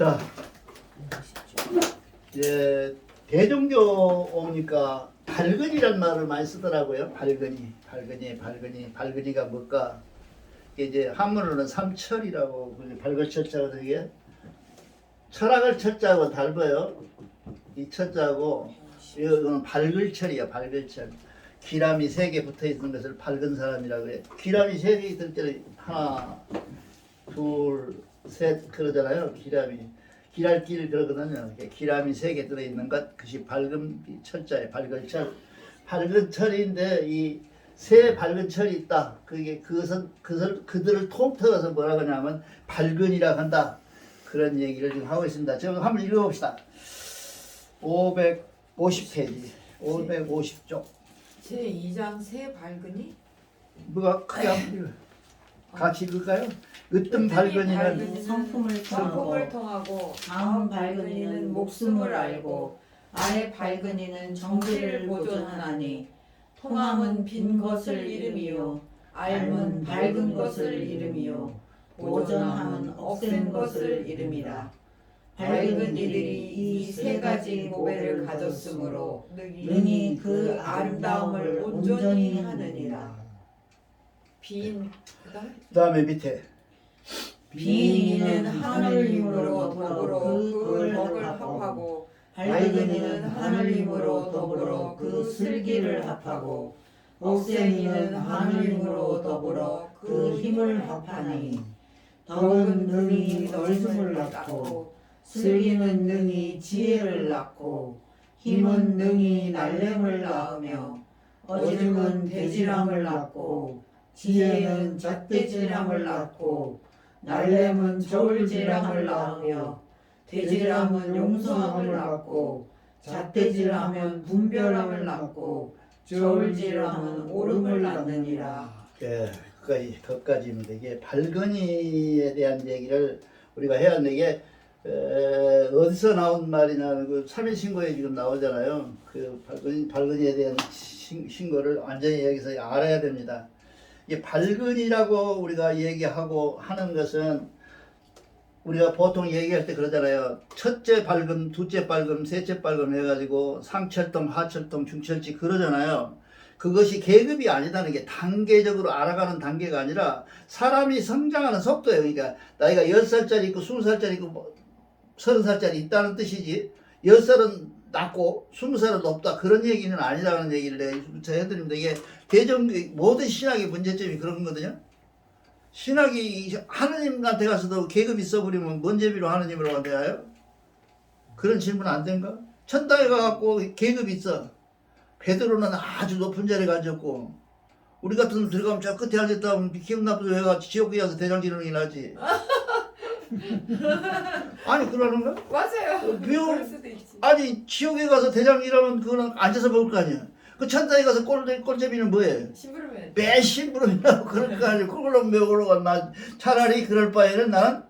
자, 이제 대종교 오니까 발근이란 말을 많이 쓰더라고요. 발근이가 뭘까? 이게 이제 한문으로는 삼철이라고 발걸철자거든요. 이게 철학을 철자하고 달라요. 이 철자하고 이거는 발글철이야. 발글철. 기람이 3개 붙어 있는 것을 밝은 사람이라고 해. 기람이 3개 있을 때는 하나, 둘, 셋 그러잖아요. 기랄길 그러거든요. 기람이 3개 들어 있는 것, 그것이 밝은 철자예요. 발글철. 밝은 철인데 이 세 밝은 철이 있다. 그들을 통틀어서 뭐라고 하냐면 발근이라고 한다. 그런 얘기를 지금 하고 있습니다. 지금 한번 읽어봅시다. 550페이지, 550쪽. 제2장 새 밝으니? 뭐가 크게 한번 같이 읽을까요? 으뜸 발근이는 성품을 통하고 다음 발근이는 목숨을 알고 아래 발근이는 정지를 보존하나니 통함은 빈 것을 이름이요 알은 밝은 것을 이름이요 보존함은 억센 것을 이름이라. 밝은 이들이 이 3가지 모배를 가졌으므로 능히 그 아름다움을 온전히 하느니라. 빈 그 다음에 밑에 빈이는 하늘 힘으로 더불어 그 흙을 합하고 밝은 이는 하늘 힘으로 더불어 그 슬기를 합하고 억센 이는 하늘 힘으로 더불어 그 힘을 합하니 덕은 능히 넓음을 낳고 슬기는 능히 지혜를 낳고 힘은 능히 날렘을 낳으며 어질은 대질함을 낳고 지혜는 잣대질함을 낳고 날렘은 저울질함을 낳으며 대질함은 용서함을 낳고 잣대질하면 분별함을 낳고 저울질함은 오름을 낳느니라. 예, 거기까지입니다. 이게 발근이에 대한 얘기를 우리가 해야 하는데 이게 어디서 나온 말이냐면 그 3일신고에 지금 나오잖아요. 그 발근이에 대한 신고를 완전히 여기서 알아야 됩니다. 이게 발근이라고 우리가 얘기하고 하는 것은 우리가 보통 얘기할 때 그러잖아요. 첫째 발금, 둘째 발금, 셋째 발금 해가지고 상철동, 하철동, 중철지 그러잖아요. 그것이 계급이 아니다는 게 단계적으로 알아가는 단계가 아니라 사람이 성장하는 속도예요. 그러니까 나이가 10살짜리 있고 20살짜리 있고 30살짜리 있다는 뜻이지 10살은 낮고 20살은 높다 그런 얘기는 아니라는 얘기를 제가 해드립니다. 이게 모든 신학의 문제점이 그런 거거든요. 신학이 하느님한테 가서도 계급이 써버리면 뭔 재미로 하느님으로 대하여? 그런 질문 안 된가? 천당에 가갖고 계급이 있어. 베드로는 아주 높은 자리에 앉았고 우리 같은 놈 들어가면 저 끝에 앉았다 하면 기분 나쁘게 해가 지옥에 가서 대장지르는 나지. 아니 그러는가? 맞아요. 그럴 수도 있지. 아니 지옥에 가서 대장이라면 그거는 앉아서 먹을 거 아니야. 그 천당에 가서 꼴제비는 뭐예요? 심부름해. 매 심부름이라고 그럴 거 아니야. 그걸로 먹으러 나 차라리 그럴 바에는 나는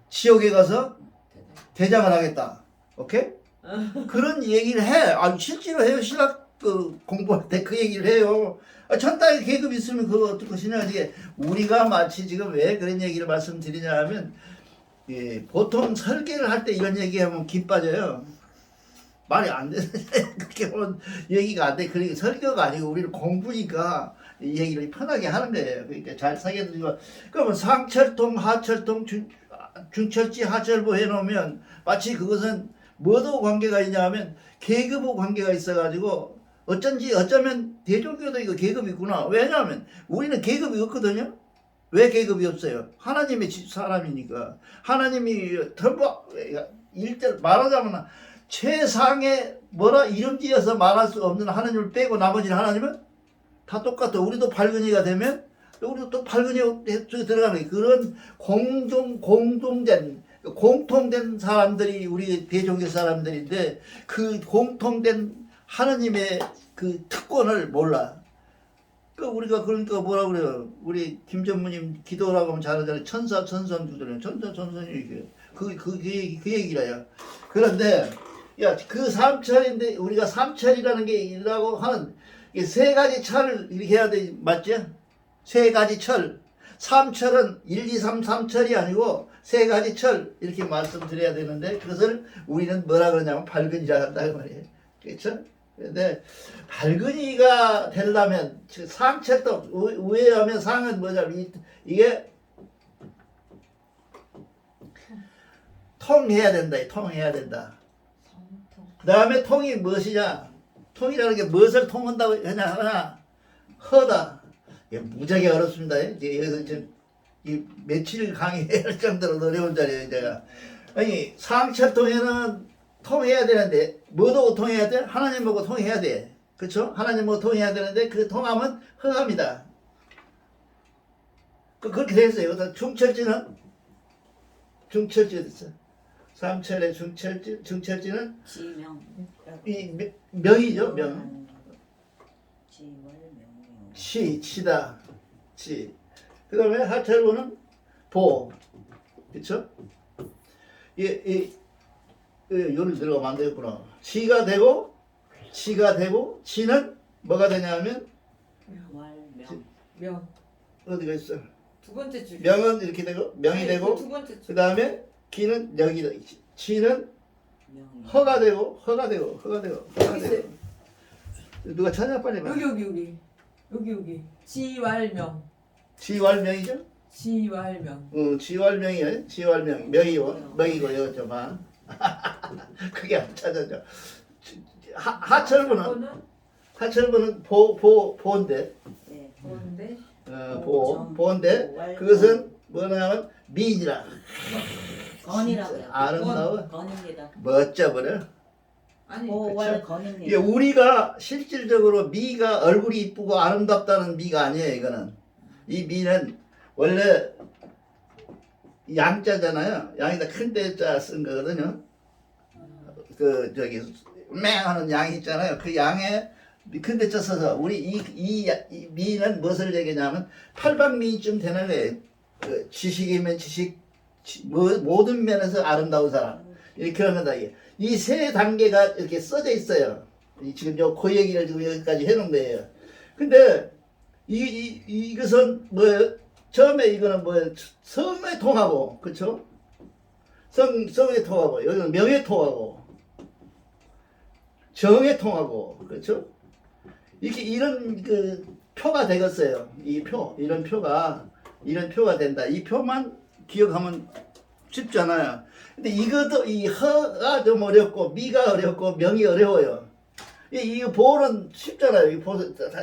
지옥에 가서 대장을 하겠다. 오케이? 그런 얘기를 해. 아니 실제로 해요. 신학 공부할 때 그 얘기를 해요. 천당에 계급 있으면 그거 어떨 것이냐. 이게 우리가 마치 지금 왜 그런 얘기를 말씀드리냐 하면 보통 설계를 할 때 이런 얘기하면 기 빠져요. 말이 안 돼. 그렇게 보면 얘기가 안 돼. 그러니까 설교가 아니고 우리는 공부니까 이 얘기를 편하게 하는 거예요. 그러니까 잘 사귀어드리고. 그러면 상철통, 하철통, 중철지, 하철부 해놓으면 마치 그것은 뭐도 관계가 있냐 하면 계급의 관계가 있어가지고 어쩌면 대종교도 이거 계급이 있구나. 왜냐하면 우리는 계급이 없거든요. 왜 계급이 없어요? 하나님의 사람이니까. 하나님이 일절 말하자면 최상의 이름 지어서 말할 수 없는 하나님을 빼고 나머지는 하나님은 다 똑같아. 우리도 발근이가 되면 우리도 또 발근이 쪽에 들어가는 거예요. 그런 공통된 사람들이 우리 대종교 사람들인데 그 공통된 하나님의 그 특권을 몰라. 우리가 그러니까 뭐라 그래요? 우리 김전무님 기도라고 하면 잘하잖아요. 천선주들은 천선이 그 얘기라요. 그런데 그 삼철인데 우리가 삼철이라는 게 있라고 하는 3가지 철을 이렇게 해야 돼. 맞죠? 3가지 철. 삼철은 1, 2, 3, 3철이 아니고 세 가지 철 이렇게 말씀드려야 되는데 그것을 우리는 뭐라 그러냐면 발근이라 한다 그 말이에요. 그렇죠? 근데 발근이가 되려면 상철도 우회하면 상은 뭐냐면 이게 통해야 된다. 통해야 된다. 그 다음에 통이 무엇이냐? 통이라는 게 무엇을 통한다고 하냐? 허다. 이게 무지하게 어렵습니다. 이제 여기서 지금 이 며칠 강의해야 할 정도로 어려운 자리에요, 제가. 아니, 상철통에는 통해야 되는데, 뭐도 통해야 돼? 하나님하고 통해야 돼. 그쵸? 하나님하고 통해야 되는데, 그 통하면 허합니다. 그렇게 되었어요. 그래서 중철지는? 중철지 됐어. 삼철의 중철지는? 지명. 이 명이죠, 명. 치다. 그 다음에 하철부는 보. 그쵸? 요리 들어가면 안 되겠구나. 치가 되고, 치는 뭐가 되냐면, 명. 어디가 있어? 두 번째 줄. 명은 이렇게 되고, 명이 아니, 되고, 두 번째 줄. 그 다음에 기는 여기다. 치는 허가 되고. 누가 찾아 빨리 봐. 여기 지왈명 지왈명이죠? 지왈명 지왈명이에요. 지왈명. 명이고 여기서만. 그게 안 찾아져. 하철부는 보인데. 네. 뭔데? 보인데 그것은 뭐냐면 미인이라. 건이라고요. 아름다워. 건입니다. 멋져버려. 아니 보월 이게 건입니다. 우리가 실질적으로 미가 얼굴이 이쁘고 아름답다는 미가 아니에요. 이거는 이 미는 원래 양자잖아요. 양에다 큰 대자 쓴 거거든요. 그 저기 맹하는 양이 있잖아요. 그 양에 큰 대자 써서 우리 이 미는 무엇을 얘기냐면 팔방미인쯤 되는 거예요. 그 지식이면 지식 모든 면에서 아름다운 사람 이렇게 하는 거다. 이 세 단계가 이렇게 써져 있어요. 지금 그 얘기를 지금 여기까지 해놓은 거예요. 근데 이것은 뭐예요? 처음에 이거는 뭐예요? 성에 통하고, 그쵸? 성에 통하고, 여기는 명에 통하고, 정에 통하고, 그쵸? 이렇게 이런 그 표가 되겠어요. 이런 표가 된다. 이 표만 기억하면 쉽잖아요. 근데 이것도 이 허가 좀 어렵고 미가 어렵고 명이 어려워요. 이 보는 쉽잖아요. 이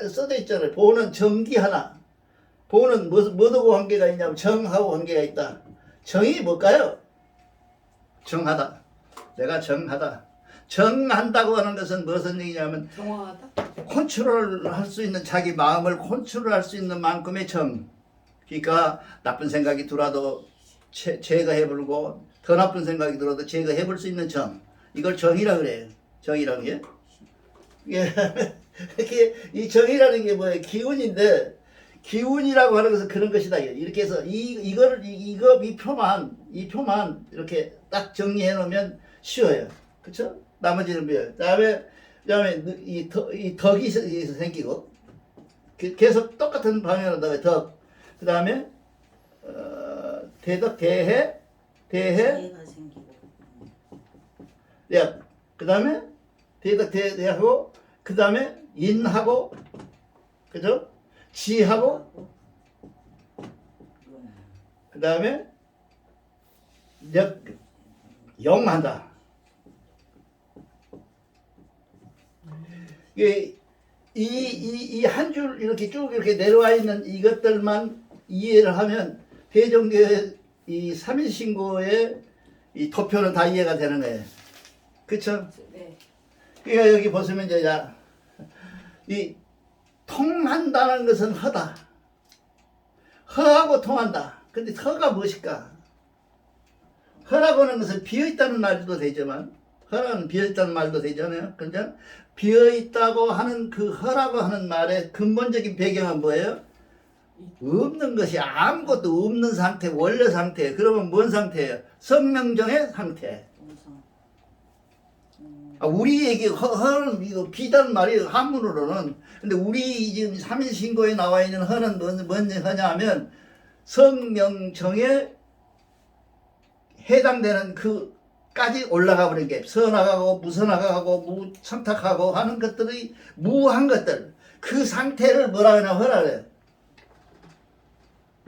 써져 있잖아요. 보는 정기 하나. 보는 뭐하고 관계가 있냐면 정하고 관계가 있다. 정이 뭘까요? 정하다. 내가 정하다. 정한다고 하는 것은 무슨 얘기냐면 정화하다. 컨트롤할 수 있는 자기 마음을 컨트롤할 수 있는 만큼의 정. 그러니까 나쁜 생각이 들어도 제거해버리고 더 나쁜 생각이 들어도 제거해볼 수 있는 정. 이걸 정이라 그래요. 정이라는 게. 이게 이 정이라는 게 뭐예요? 기운인데 기운이라고 하는 것은 그런 것이다. 이렇게 해서 이 표만 이렇게 딱 정리해 놓으면 쉬워요. 그쵸? 나머지는 뭐예요? 그다음에 이 덕이 생기고 계속 똑같은 방향으로 나가요. 덕. 그다음에 대덕 대해 야 그다음에 대덕 대하고 그다음에 인하고 그죠? 지하고 그다음에 영한다. 이 한 줄 이렇게 쭉 이렇게 내려와 있는 이것들만 이해를 하면 대종교의 이 삼일신고의 이 도표는 다 이해가 되는 거예요. 그쵸? 네. 그러니까 여기 보시면 이제 이 통한다는 것은 허다. 허하고 통한다. 근데 허가 무엇일까? 허라고 하는 것은 비어있다는 말도 되지만 허라는 비어있다는 말도 되잖아요. 그러니까 비어있다고 하는 그 허라고 하는 말의 근본적인 배경은 뭐예요? 없는 것이 아무것도 없는 상태, 원래 상태. 그러면 뭔 상태예요? 성명정의 상태. 우리 얘기 허는 이거 비단 말이에요. 한문으로는. 근데 우리 지금 삼일신고에 나와 있는 허는 뭔 허냐면 성명정의 해당되는 그까지 올라가 버린 게 선악하고 무선악하고 무선탁하고 하는 것들이 무한 것들 그 상태를 뭐라 하냐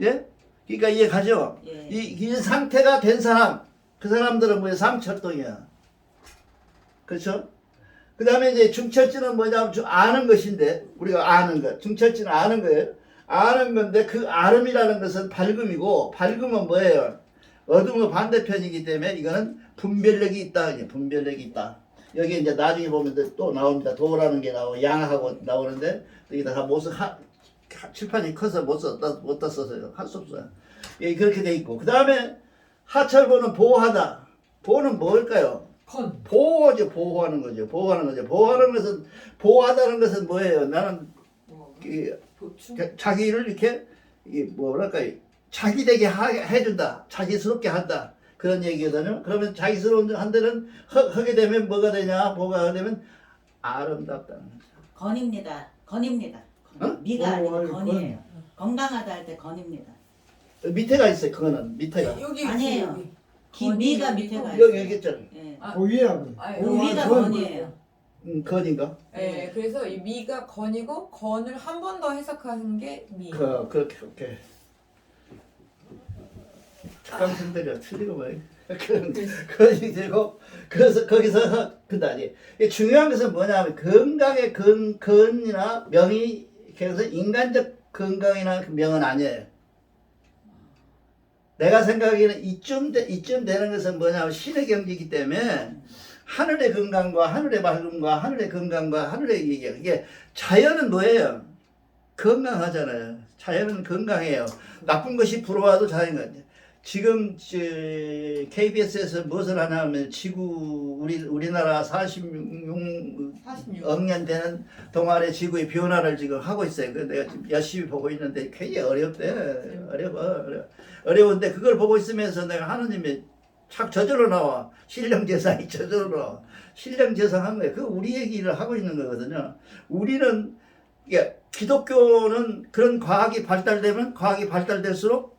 예? 그러니까 이해가죠? 예. 이 상태가 된 사람 그 사람들은 뭐야 삼철동이야 그렇죠? 그 다음에 이제 중철지는 뭐냐면 아는 것인데 우리가 아는 것 중철지는 아는 거예요 아는 건데 그 아름이라는 것은 밝음이고 밝음은 뭐예요? 어둠의 반대편이기 때문에 이거는 분별력이 있다. 분별력이 있다. 여기 이제 나중에 보면 또 나옵니다. 도라는 게 나오고 양하고 나오는데 여기다가 못써 칠판이 커서 못 써서요. 할 수 없어요. 예, 그렇게 돼 있고 그 다음에 하철보는 보호하다. 보호는 뭘까요? 건. 보호죠. 보호하는 거죠. 보호하는 거죠. 보호하는 것은 보호하다는 것은 뭐예요? 나는 보충. 자기를 이렇게 뭐랄까요? 자기 되게 해준다. 자기스럽게 한다. 그런 얘기거든요. 그러면 자기스러운 한데는 하게 되면 뭐가 되냐? 뭐가 되면 아름답다는 거죠. 건입니다. 건입니다. 어? 미가 아니고 아니, 건이에요. 건강하다 할 때 건입니다. 밑에가 있어요. 그거는 밑에가. 여기 아니에요. 여기. 미가 건이 밑에가 있고. 여기 있잖아요. 예. 아, 고기하고 아, 미가 건. 건이에요. 건인가? 네, 그래서 이 미가 건이고 건을 한 번 더 해석하는 게 미. 그렇게. 특강생들이라 틀리고 말이야. 그것이 되고 그래서 거기서 그다니 중요한 것은 뭐냐면 건강의 건이나 명이 그래서 인간적 건강이나 명은 아니에요. 내가 생각하기에는 이쯤 되는 것은 뭐냐면 신의 경지이기 때문에 하늘의 건강과 하늘의 밝음과 하늘의 건강과 하늘의 이게 자연은 뭐예요? 건강하잖아요. 자연은 건강해요. 나쁜 것이 불어와도 자연은 지금 KBS에서 무엇을 하냐면 지구 우리나라 46억 년 되는 동안의 지구의 변화를 지금 하고 있어요. 그래서 내가 지금 열심히 보고 있는데 굉장히 어렵대. 어려운데 그걸 보고 있으면서 내가 하느님이 착 저절로 나와. 신령제상이 저절로 나와. 신령제상한 거예요. 그 우리 얘기를 하고 있는 거거든요. 우리는 기독교는 그런 과학이 발달되면 과학이 발달될수록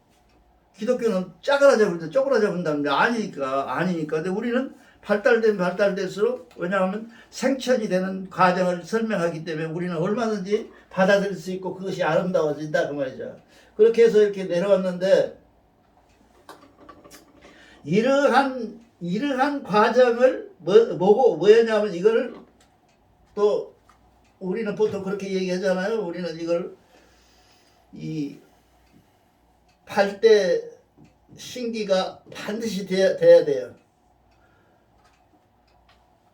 기독교는 쪼그라져 본답니다. 아니니까. 근데 우리는 발달될수록 왜냐하면 생천이 되는 과정을 설명하기 때문에 우리는 얼마든지 받아들일 수 있고 그것이 아름다워진다 그 말이죠. 그렇게 해서 이렇게 내려왔는데 이러한 과정을 뭐였냐면 이걸 또 우리는 보통 그렇게 얘기하잖아요. 우리는 이걸 이 8대 신기가 반드시 돼야 돼요.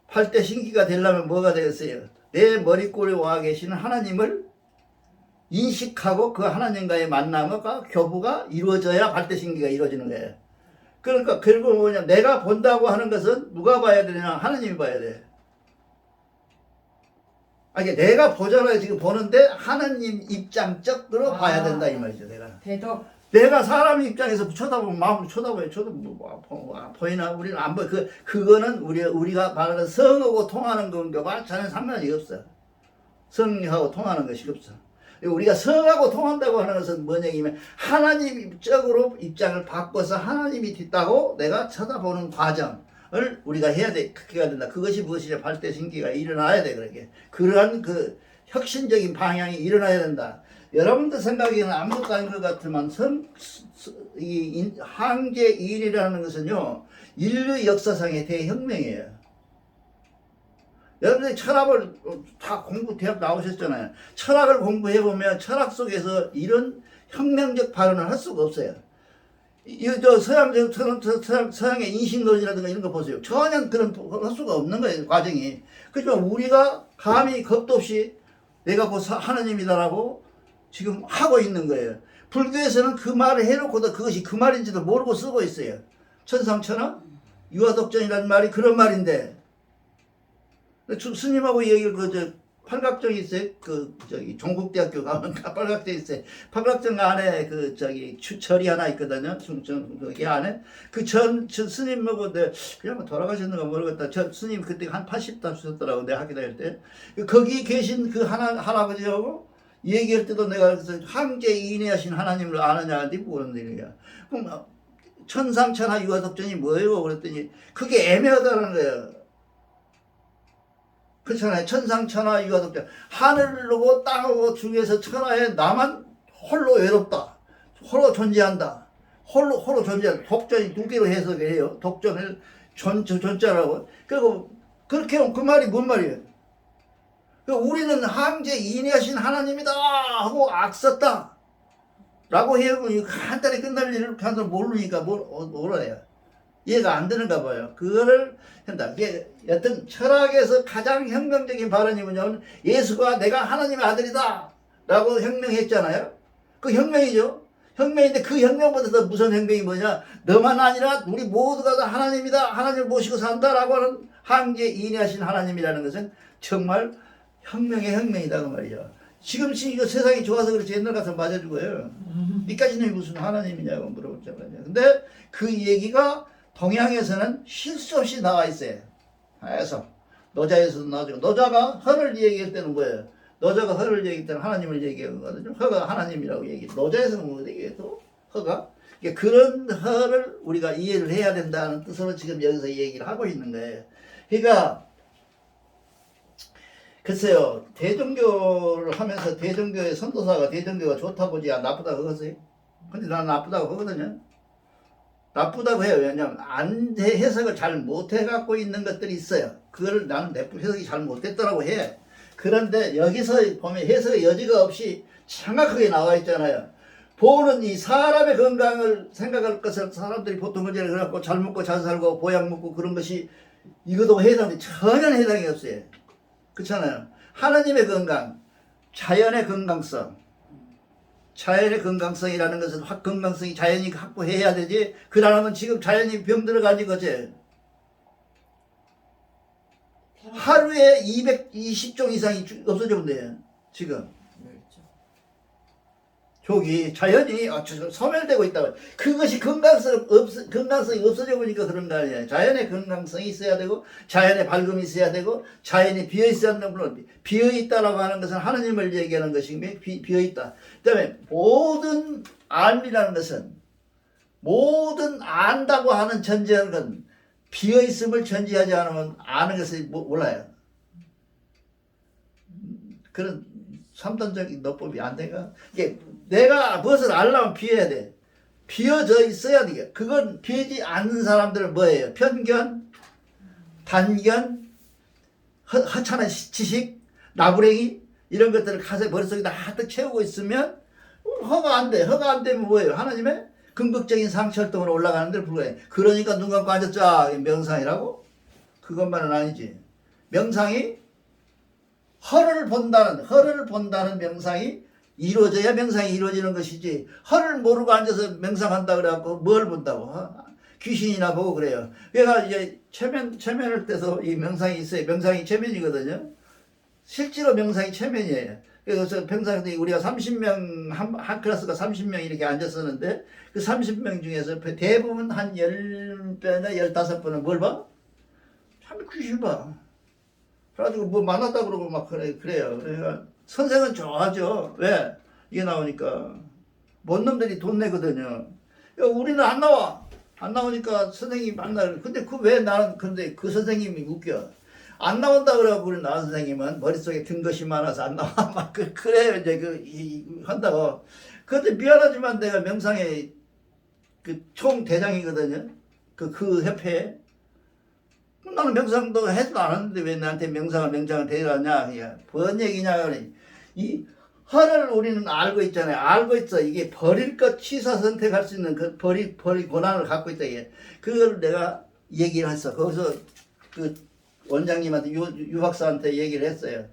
8대 신기가 되려면 뭐가 되겠어요? 내 머리꼬리 와 계시는 하나님을 인식하고 그 하나님과의 만남과 교부가 이루어져야 8대 신기가 이루어지는 거예요. 그러니까 결국은 뭐냐? 내가 본다고 하는 것은 누가 봐야 되냐? 하나님이 봐야 돼. 아니 내가 보잖아요. 지금 보는데 하나님 입장적으로 봐야 된다 이 말이죠. 내가 사람 입장에서 쳐다보면 마음으로 쳐다봐요. 보이나? 우리는 안 보여. 그거는 우리가 말하는 성하고 통하는 건가? 전혀 상관이 없어. 성하고 통하는 것이 없어. 우리가 성하고 통한다고 하는 것은 뭐냐 하면 하나님적으로 입장을 바꿔서 하나님이 있다고 내가 쳐다보는 과정을 우리가 해야 돼. 그렇게 해야 된다. 그것이 무엇이냐? 8대 신기가 일어나야 돼. 그렇게. 그러한 그 혁신적인 방향이 일어나야 된다. 여러분들 생각에는 아무것도 아닌 것 같지만 항제 일이라는 것은요 인류 역사상의 대혁명이에요. 여러분들이 철학을 다 대학 나오셨잖아요. 철학을 공부해보면 철학 속에서 이런 혁명적 발언을 할 수가 없어요. 서양의 인식론이라든가 이런 거 보세요. 전혀 그런 할 수가 없는 거예요. 과정이. 그렇지만 우리가 감히 겁도 없이 내가 곧 하나님이다라고 지금 하고 있는 거예요. 불교에서는 그 말을 해놓고도 그것이 그 말인지도 모르고 쓰고 있어요. 천상천하 유아독전이라는 말이 그런 말인데 스님하고 얘기를 팔각정이 있어요. 종국대학교 가면 팔각정 있어요. 팔각정 안에 절이 하나 있거든요. 거기 안에 스님하고 그냥 돌아가셨는가 모르겠다. 스님 그때 한 80다 주셨더라고. 내가 학교 다닐 때 거기 계신 그 할아버지하고 얘기할 때도 내가 그래서 황제 인해하신 하나님을 아느냐? 네 모르는 얘기야. 그럼 천상천하 유화덕전이 뭐예요? 그랬더니 그게 애매하다는 거예요. 그렇잖아요. 천상천하 유화덕전. 하늘하고 땅하고 중에서 천하에 나만 홀로 외롭다. 홀로 존재한다. 홀로 존재한다. 독전이 두 개로 해석을 해요. 독전을 존자라고. 그리고 그렇게 하면 그 말이 뭔 말이에요? 우리는 항제 인하신 하나님이다 하고 악썼다 라고 해요. 간단히 끝날 일을 간단히 모르니까 몰라요. 이해가 안 되는가 봐요. 그거를 한다. 여튼 철학에서 가장 혁명적인 발언이 뭐냐면 예수가 내가 하나님의 아들이다 라고 혁명했잖아요. 그 혁명이죠. 혁명인데 그 혁명보다 더 무서운 혁명이 뭐냐? 너만 아니라 우리 모두가 다 하나님이다. 하나님을 모시고 산다라고 하는 항제 인하신 하나님이라는 것은 정말 혁명의 혁명이다 그 말이죠. 지금 이거 세상이 좋아서 그렇지 옛날 같으면 맞아줄 거예요. 니까지는 무슨 하나님이냐고 물어보잖아요. 근데 그 얘기가 동양에서는 쉴 수 없이 나와 있어요. 해서 노자에서도 나오죠. 노자가 허를 얘기할 때는 뭐예요? 노자가 허를 얘기할 때는 하나님을 얘기하거든요. 허가 하나님이라고 얘기해요. 노자에서는 뭐 얘기해요? 허가? 그런 허를 우리가 이해를 해야 된다는 뜻으로 지금 여기서 얘기를 하고 있는 거예요. 그러니까 글쎄요, 대종교를 하면서 대종교의 선도사가 대종교가 좋다고 하지 나쁘다고 그러세요? 근데 나는 나쁘다고 하거든요. 나쁘다고 해요. 왜냐면 해석을 잘 못해갖고 있는 것들이 있어요. 그걸 나는 해석이 잘 못했더라고 해. 그런데 여기서 보면 해석의 여지가 없이 정확하게 나와 있잖아요. 보는 이 사람의 건강을 생각할 것을 사람들이 보통 그냥 그래갖고 잘 먹고 잘 살고 보약 먹고 그런 것이 이것도 해당이 전혀 해당이 없어요. 그렇잖아요. 하나님의 건강, 자연의 건강성. 자연의 건강성이라는 것은 건강성이 자연이 확보해야 되지. 그러려면 지금 자연이 병들어가지고 하루에 220종 이상이 없어지면 돼요. 지금. 저기 자연이 소멸되고 있다고. 그것이 건강성이 없어져 보니까 그런 거 아니에요. 자연의 건강성이 있어야 되고 자연의 밝음이 있어야 되고 자연이 비어 있어야 하는 물론 비어 있다라고 하는 것은 하나님을 얘기하는 것인데 비어 있다. 그다음에 모든 안이라는 것은 모든 안다고 하는 전제하는 건 비어 있음을 전제하지 않으면 아는 것을 몰라요. 그런 3단적인 너법이 안 돼가. 이게 내가 무엇을 알려면 비어야 돼. 비어져 있어야 돼. 그건 비어지 않는 사람들은 뭐예요? 편견, 단견, 하찮은 지식, 나부랭이 이런 것들을 가슴 머릿속에다 하도 채우고 있으면 허가 안 돼. 허가 안 되면 뭐예요? 하나님의 긍극적인 상철동으로 올라가는 데를 불과해. 그러니까 눈 감고 앉았자 명상이라고? 그것만은 아니지. 명상이 허를 본다는 명상이 이루어져야 명상이 이루어지는 것이지. 허를 모르고 앉아서 명상한다 그래갖고 뭘 본다고? 귀신이나 보고 그래요. 그러니까 이제 체면을 떼서 이 명상이 있어요. 명상이 체면이거든요. 실제로 명상이 체면이에요. 그래서 평상시 우리가 30명 한 클래스가 30명 이렇게 앉았었는데 그 30명 중에서 대부분 한 10배나 15번은 뭘 봐? 참 귀신 봐. 그래가지고 뭐 만났다 그러고 막 그래요. 그러니까 선생은 좋아하죠. 왜? 이게 나오니까. 뭔 놈들이 돈 내거든요. 우리는 안 나와. 안 나오니까 선생님이 만나요. 근데 근데 그 선생님이 웃겨. 안 나온다 그래갖고 우리 나은 선생님은 머릿속에 든 것이 많아서 안 나와. 막 그래요. 이제 한다고. 그런데 미안하지만 내가 명상의 총 대장이거든요. 그 협회에. 나는 명상도 해도 안 하는데 왜 나한테 명상을 데려가냐. 뭔 얘기냐. 이 허를 우리는 알고 있잖아요. 알고 있어. 이게 버릴 것 취사 선택할 수 있는 그 버릴 권한을 갖고 있다. 그걸 내가 얘기를 했어. 거기서 그 원장님한테 유 박사한테 얘기를 했어요.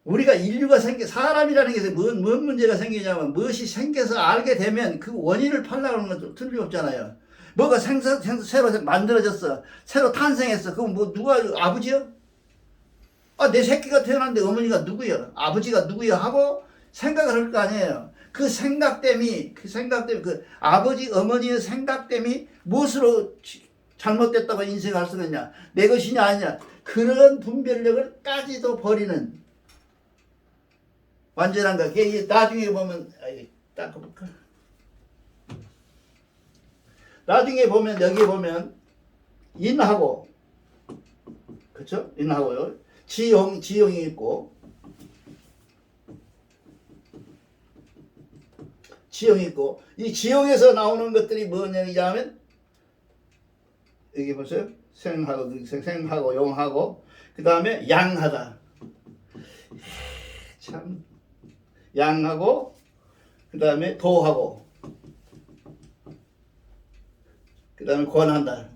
우리가 인류가 사람이라는 게 뭔 문제가 생기냐면 무엇이 생겨서 알게 되면 그 원인을 팔려고 하는 건 좀 틀림없잖아요. 뭐가 새로 만들어졌어. 새로 탄생했어. 그럼 뭐 누가 아버지요? 내 새끼가 태어났는데 어머니가 누구요? 아버지가 누구요? 하고 생각을 할 거 아니에요. 그 생각 때문에 그 아버지 어머니의 생각 때문에 무엇으로 잘못됐다고 인식할 수가 있냐? 내 것이냐 아니냐? 그런 분별력을까지도 버리는 완전한 거. 나중에 보면 딱 볼까? 나중에 보면 여기 보면 인하고 그렇죠? 인하고요. 지용이 있고 지용이 있고 이 지용에서 나오는 것들이 뭐냐면 여기 보세요. 생하고 용하고 그 다음에 양하다. 참 양하고 그 다음에 도하고 그 다음에 권한다.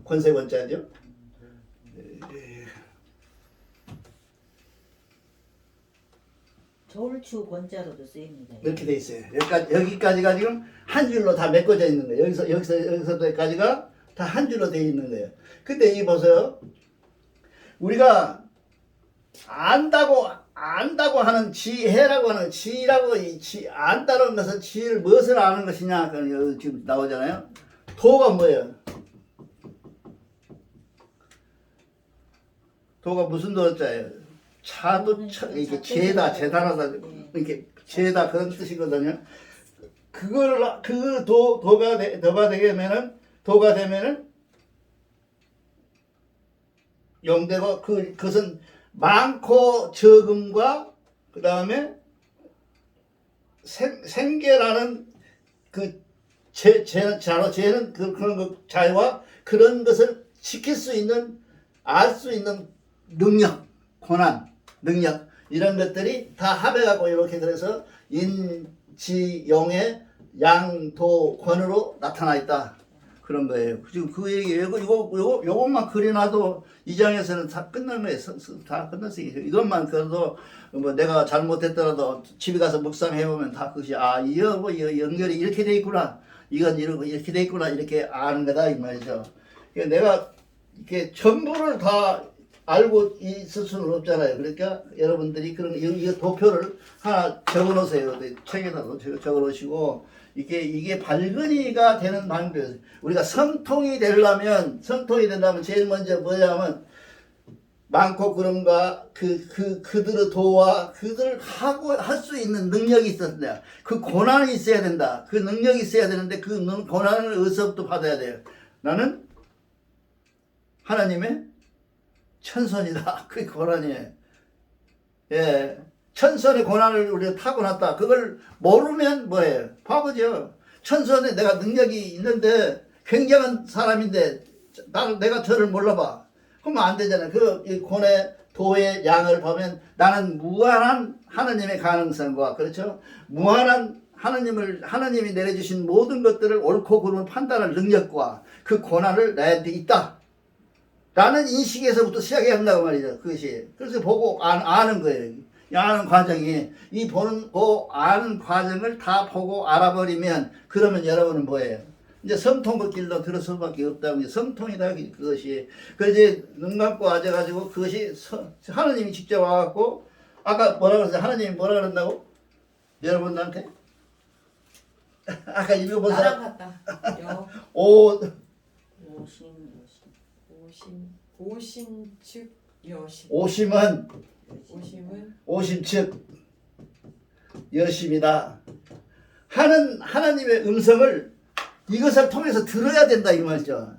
권세 권자죠. 졸추 권자로도 쓰입니다. 이렇게 돼 있어요. 여기까지가 지금 한 줄로 다 메꿔져 있는 거예요. 여기서까지가 다 한 줄로 돼 있는 거예요. 근데 이 보세요. 우리가 안다고 하는 지혜라고 하는 지라고 안다는 것은 지를 무엇을 아는 것이냐? 여기 지금 나오잖아요. 도가 뭐예요? 도가 무슨 도자예요? 차도 이렇게 재단하다 이렇게 재다 그런 뜻이거든요. 그 도가 되면은 용되고 그것은 많고 적음과 그 다음에 생계라는 죄는 그런 것 자유와 그런 것을 지킬 수 있는 알 수 있는 능력, 권한, 능력 이런 것들이 다 합해갖고 이렇게 그래서 인지용의 양도권으로 나타나 있다 그런 거예요. 지금 그 얘기 요것만 그려놔도 이 장에서는 다 끝난 거예요. 다 끝났어요. 이것만 그래도 뭐 내가 잘못했더라도 집에 가서 묵상해 보면 다 그것이 이거 연결이 이렇게 돼 있구나. 이건 이렇게 돼 있구나. 이렇게 아는 거다 이 말이죠. 그러니까 내가 이렇게 전부를 다 알고 있을 수는 없잖아요. 그러니까 여러분들이 그런 이 도표를 하나 적어 놓으세요. 책에다 적어 놓으시고 이게 발견이가 되는 방법이에요. 우리가 성통이 된다면 제일 먼저 뭐냐면 많고 그런가 그들의 도와 그들을 할 수 있는 능력이 있었냐. 그 고난이 있어야 된다. 그 능력이 있어야 되는데 그 고난을 어디서부터 받아야 돼요? 나는 하나님의 천선이다. 그게 고난이에요. 예. 천선의 고난을 우리가 타고났다. 그걸 모르면 뭐예요? 바보죠. 천선에 내가 능력이 있는데 굉장한 사람인데 내가 저를 몰라봐. 그러면 안 되잖아요. 이 고뇌 도의 양을 보면 나는 무한한 하나님의 가능성과 그렇죠? 무한한 하나님이 내려주신 모든 것들을 옳고 그름을 판단할 능력과 그 고난을 나한테 있다. 라는 인식에서부터 시작해야 한다고 말이죠. 그것이. 그래서 보고 아는 거예요. 아는 과정이. 아는 과정을 다 보고 알아버리면, 그러면 여러분은 뭐예요? 이제 성통의 길로 들어설 수밖에 없다고. 성통이다, 그것이. 그래서 눈 감고 앉아가지고 그것이 하나님이 직접 와갖고, 아까 뭐라 그랬어요? 하나님이 뭐라 그런다고? 여러분들한테? 아까 읽어보세요. 나랑 같다. 오심 즉 여심. 오심 즉 여심이다. 하나님의 음성을 이것을 통해서 들어야 된다 이 말이죠.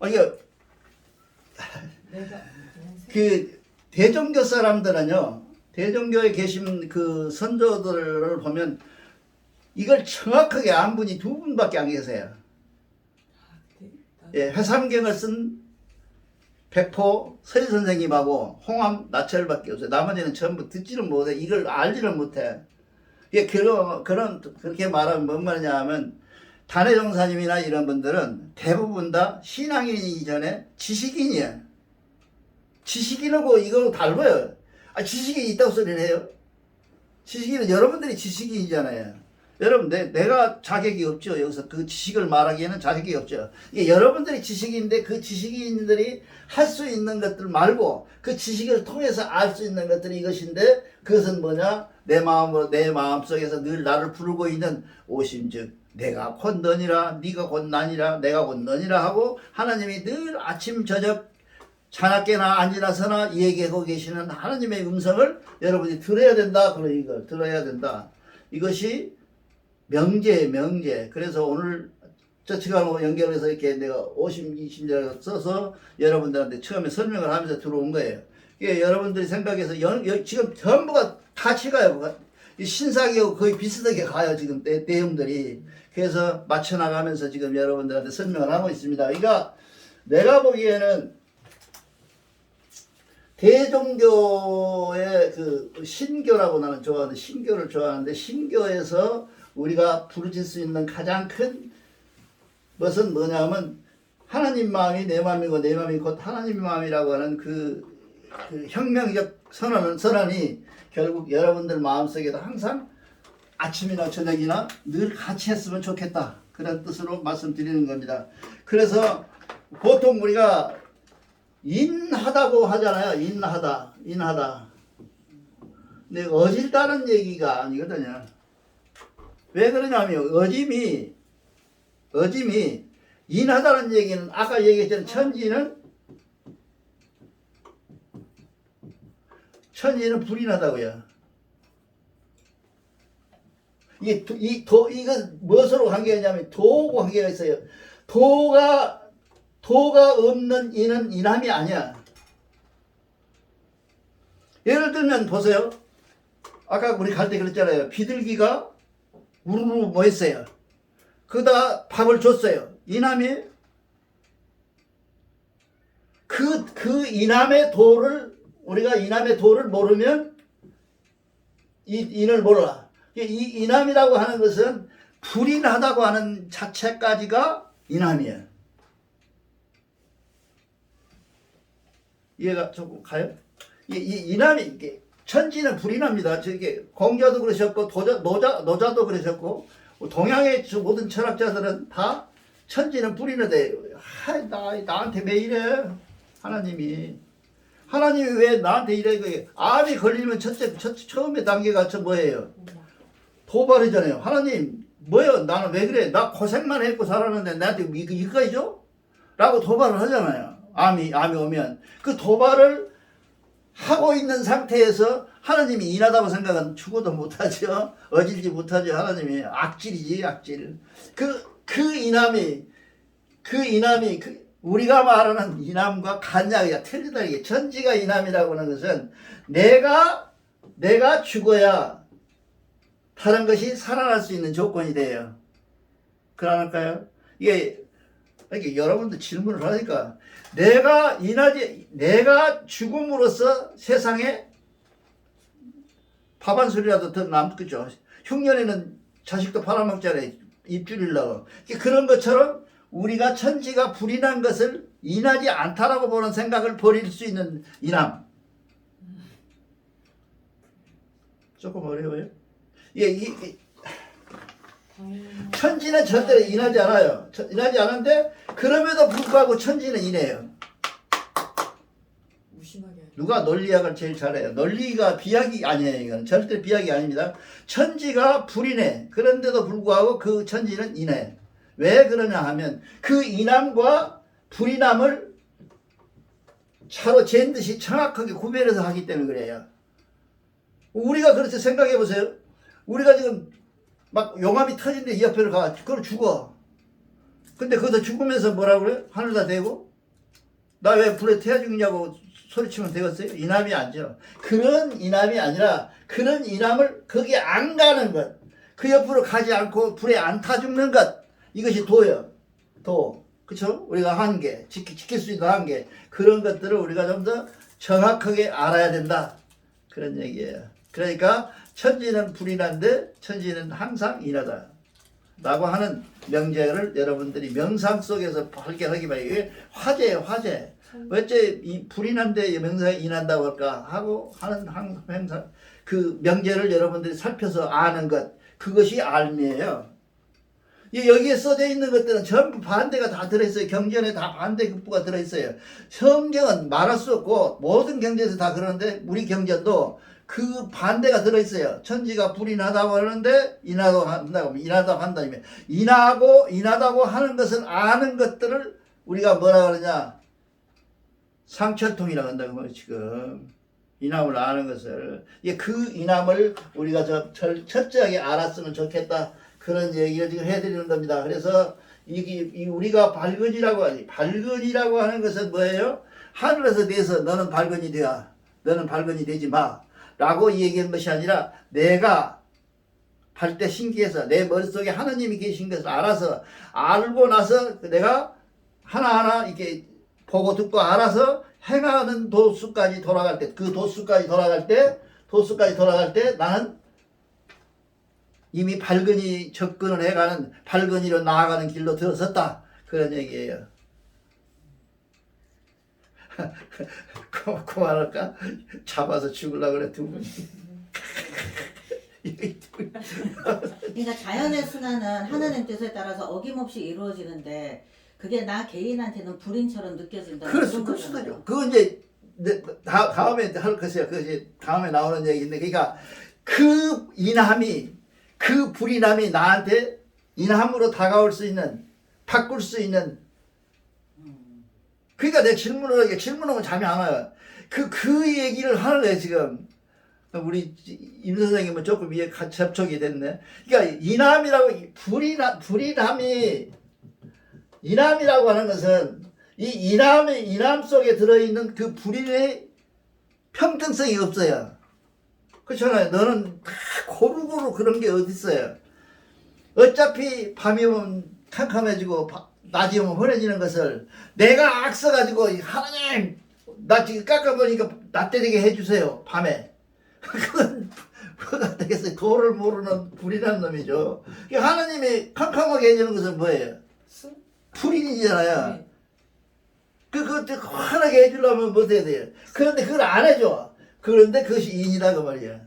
이게 그 대종교 사람들은요, 대종교에 계신 그 선조들을 보면 이걸 정확하게 안 분이 두 분밖에 안 계세요. 예, 회삼경을 쓴 백포 서리 선생님하고 홍암 나철밖에 없어요. 나머지는 전부 듣지는 못해. 이걸 알지는 못해. 이게 그렇게 말하면 뭔 말이냐 하면, 단해종사님이나 이런 분들은 대부분 다 신앙인이기 이전에 지식인이에요. 지식인하고 이거 다르고요. 지식인이 있다고 소리를 해요. 지식인은 여러분들이 지식인이잖아요. 여러분, 내가 자격이 없죠. 여기서 그 지식을 말하기에는 자격이 없죠. 이게 여러분들이 지식인데 그 지식인들이 할 수 있는 것들 말고 그 지식을 통해서 알 수 있는 것들이 이것인데, 그것은 뭐냐? 내 마음속에서 늘 나를 부르고 있는 오심즉 내가 곧 너니라, 네가 곧 나니라, 내가 곧 너니라 하고 하나님이 늘 아침 저녁 자나깨나 앉으나서나 얘기하고 계시는 하나님의 음성을 여러분이 들어야 된다. 이걸 들어야 된다. 이것이 명제. 그래서 오늘 저 시간하고 연결해서 이렇게 내가 50-20년 써서 여러분들한테 처음에 설명을 하면서 들어온 거예요. 이게 여러분들이 생각해서 지금 전부가 같이 가요. 이 신사기하고 거의 비슷하게 가요. 지금 내용들이. 그래서 맞춰나가면서 지금 여러분들한테 설명을 하고 있습니다. 그러니까 내가 보기에는 대종교의 그 신교라고 나는 좋아하는데, 신교를 좋아하는데, 신교에서 우리가 부르질 수 있는 가장 큰 것은 뭐냐면 하나님 마음이 내 마음이고 내 마음이 곧 하나님 마음이라고 하는 그 혁명적 선언이 결국 여러분들 마음속에도 항상 아침이나 저녁이나 늘 같이 했으면 좋겠다, 그런 뜻으로 말씀드리는 겁니다. 그래서 보통 우리가 인하다고 하잖아요. 인하다. 근데 어질다는 얘기가 아니거든요. 왜 그러냐면 어짐이 인하다는 얘기는 아까 얘기했던 천지는 불이 나다고요. 이거 무엇으로 관계가 있냐면 도하고 관계가 있어요. 도가 없는 인은 인함이 아니야. 예를 들면 보세요. 아까 우리 갈 때 그랬잖아요. 비둘기가 우르르 뭐 했어요. 그러다가 밥을 줬어요. 인함이에요? 그 인함의 도를, 우리가 인함의 도를 모르면 이 인을 몰라. 이 인함이라고 하는 것은 불이 나다고 하는 자체까지가 인함이에요. 이해가 조금 가요? 이 인함이, 천지는 불이 납니다. 저기 공자도 그러셨고 노자도 그러셨고, 동양의 모든 철학자들은 다 천지는 불이 나대. 나한테 왜 이래? 하나님이 왜 나한테 이래? 암이 걸리면 처음에 단계가 뭐예요? 도발이잖아요. 하나님 뭐요? 나는 왜 그래? 나 고생만 했고 살았는데 나한테 이거까지 줘? 라고 도발을 하잖아요. 암이 오면 그 도발을 하고 있는 상태에서 하나님이 인하다고 생각은 죽어도 못하죠. 어질지 못하죠. 하나님이 악질이지, 악질. 그 인함이 우리가 말하는 인함과 간약이야. 틀리다. 이게 천지가 인함이라고 하는 것은 내가 죽어야 다른 것이 살아날 수 있는 조건이 돼요. 그러니까요. 이게 여러분들 질문을 하니까 내가 죽음으로써 세상에 밥 한 술이라도 더 남겠죠. 흉년에는 자식도 팔아먹잖아요. 입줄이려고. 그런 것처럼 우리가 천지가 불이 난 것을 인하지 않다라고 보는 생각을 버릴 수 있는 인함. 조금 어려워요? 천지는 절대로 인하지 않아요. 인하지 않은데 그럼에도 불구하고 천지는 인해요. 무심하게. 누가 논리학을 제일 잘해요? 논리가 비약이 아니에요. 이건 절대 비약이 아닙니다. 천지가 불이네. 그런데도 불구하고 그 천지는 인해. 왜 그러냐 하면 그 인함과 불인함을 차로 잰 듯이 정확하게 구별해서 하기 때문에 그래요. 우리가 그렇게 생각해 보세요. 우리가 지금 막 용암이 터진데 이 옆에를 가. 그걸 죽어. 근데 거기서 죽으면서 뭐라 그래? 하늘다 대고? 나 왜 불에 태워 죽냐고 소리치면 되겠어요? 인함이 아니죠. 그런 인함이 아니라 그런 인함을 거기에 안 가는 것. 그 옆으로 가지 않고 불에 안 타 죽는 것. 이것이 도예요. 도. 그쵸? 우리가 한계. 지킬 수 있는 한계. 그런 것들을 우리가 좀 더 정확하게 알아야 된다. 그런 얘기예요. 그러니까 천지는 불이 난데 천지는 항상 인하다 라고 하는 명제를 여러분들이 명상 속에서 발견하기 바랍니다. 이게 화제예요, 화제. 어째 이 불이 난데 명상에 인한다고 할까 하고 하는 항상 그 명제를 여러분들이 살펴서 아는 것, 그것이 알미예요. 여기에 써져 있는 것들은 전부 반대가 다 들어있어요. 경전에 다 반대 극부가 들어있어요. 성경은 말할 수 없고 모든 경전에서 다 그러는데 우리 경전도 그 반대가 들어있어요. 천지가 불이 나다고 하는데 인하다고 한다고 한다면 인하다고 하는 것은 아는 것들을 우리가 뭐라 그러냐, 상철통이라고 한다고 지금 인함을 아는 것을. 그 인함을 우리가 철저하게 알았으면 좋겠다. 그런 얘기를 지금 해드리는 겁니다. 그래서 이게 우리가 발근이라고 하지. 발근이라고 하는 것은 뭐예요? 하늘에서 내서 너는 발근이 되야. 너는 발근이 되지 마. 라고 얘기한 것이 아니라 내가 할 때 신기해서 내 머릿속에 하나님이 계신 것을 알아서 알고 나서 내가 하나하나 이렇게 보고 듣고 알아서 행하는 도수까지 돌아갈 때 그 도수까지 돌아갈 때 나는 이미 발근이 접근을 해가는 발근이로 나아가는 길로 들어섰다. 그런 얘기예요. 그만할까? 잡아서 죽으려고 그래 두 분이. 그러니까 자연의 순환은 하나님 뜻에 따라서 어김없이 이루어지는데 그게 나 개인한테는 불인처럼 느껴진다. 그럴 수도 있죠. 그거 이제 다음에 할 것이야. 그 이제 다음에 나오는 얘기인데, 그러니까 그 인함이 그 불인함이 나한테 인함으로 다가올 수 있는 바꿀 수 있는. 그러니까 내가 질문하면 잠이 안 와요. 그 얘기를 하는 거예요 지금. 우리 임 선생님은 조금 이해 접촉이 됐네. 그러니까 인함이라고 하는 것은 이 인함 속에 들어있는 그 불인의 평등성이 없어요. 그렇잖아요. 너는 다 고루고루 그런 게 어디 있어요. 어차피 밤이 오면 캄캄해지고 낮이 오면 환해지는 것을 내가 악써가지고 하나님 나 지금 깎아보니까 낮때되게 해주세요 밤에. 그건 뭐가 되겠어요. 도를 모르는 불이라는 놈이죠. 하나님이 캄캄하게 해주는 것은 뭐예요? 불인이잖아요. 네. 그것도 환하게 해주려면 뭐 해야 돼요? 그런데 그걸 안 해줘. 그런데 그것이 인이다 그 말이야.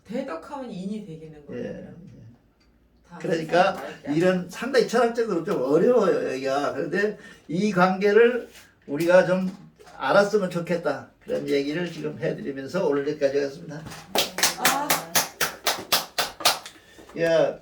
대덕하면 인이 되겠는 거예요. 예. 다 그러니까 세상에 이런 상당히 철학적으로 좀 어려워요 여기가. 그런데 이 관계를 우리가 좀 알았으면 좋겠다. 그런 얘기를 지금 해드리면서 오늘 여기까지 하겠습니다. 아. 야,